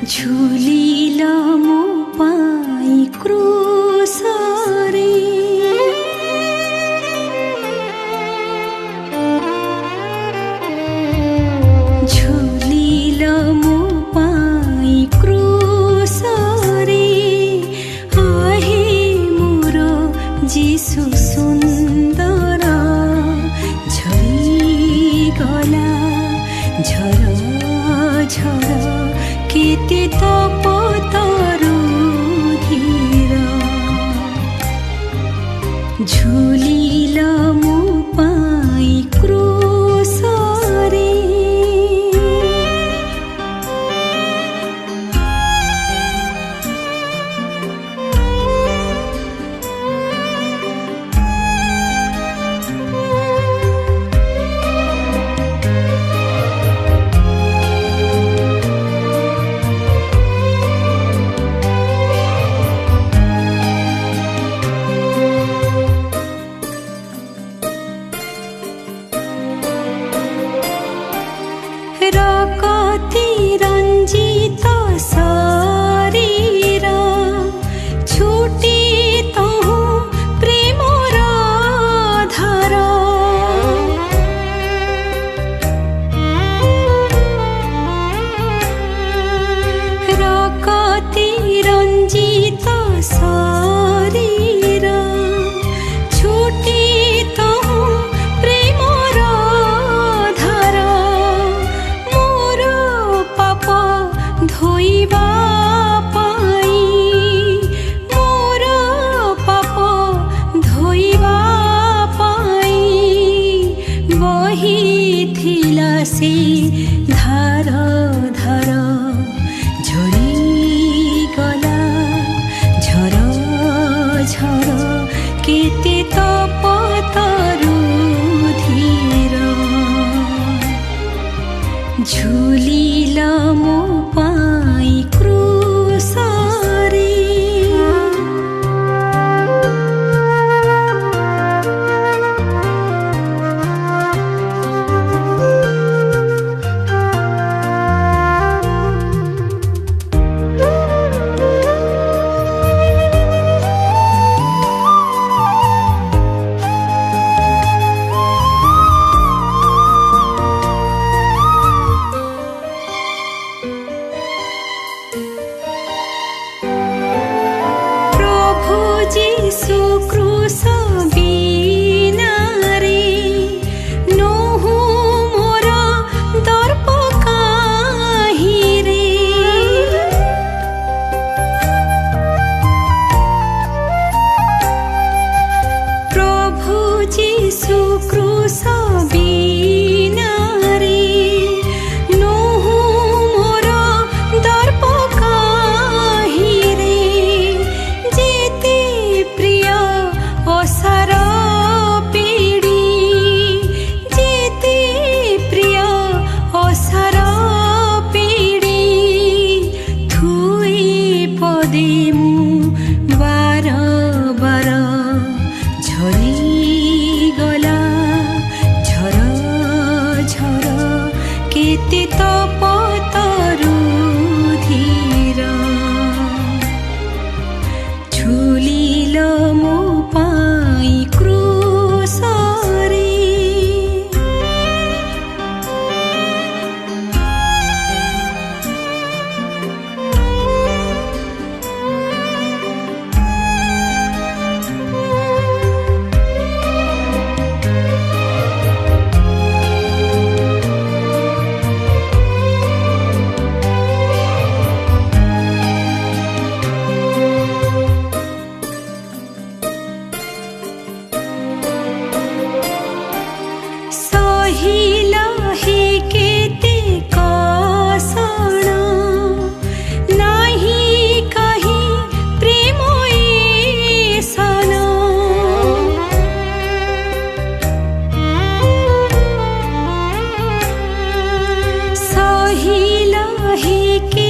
झुलिल मो पाई क्रूसरे झुलिल मो पाई क्रूसरे आहे मोर जीशु सुंदर झरिगला झर झर केते तपतरु धीर झुलिल मो पाई क्रूसरे रकती रंजित शरीर छुटी तहु प्रेमर धार रकती रंजित शरीर छुटी तहु प्रेमर धार धोइबा पाई मोर पाप धोइबा पाई बहिथिला से धार धार झरिगला झर झर केते तपतरु धीर झुलिल मो पाई क्रूसरे जीशु क्रूस बीनारे नोहु मोर दर्प काहिरे प्रभु जीशु क्रूस बीनारे नोहु मोर दर्प काहिरे जेते ओसार पीड़ी जेते प्रिय ओसार पीड़ी थुई पदे मु बार बार झरिगला झर झर केते तपतरु धीर झुलिल मो पाई क्रूसरे के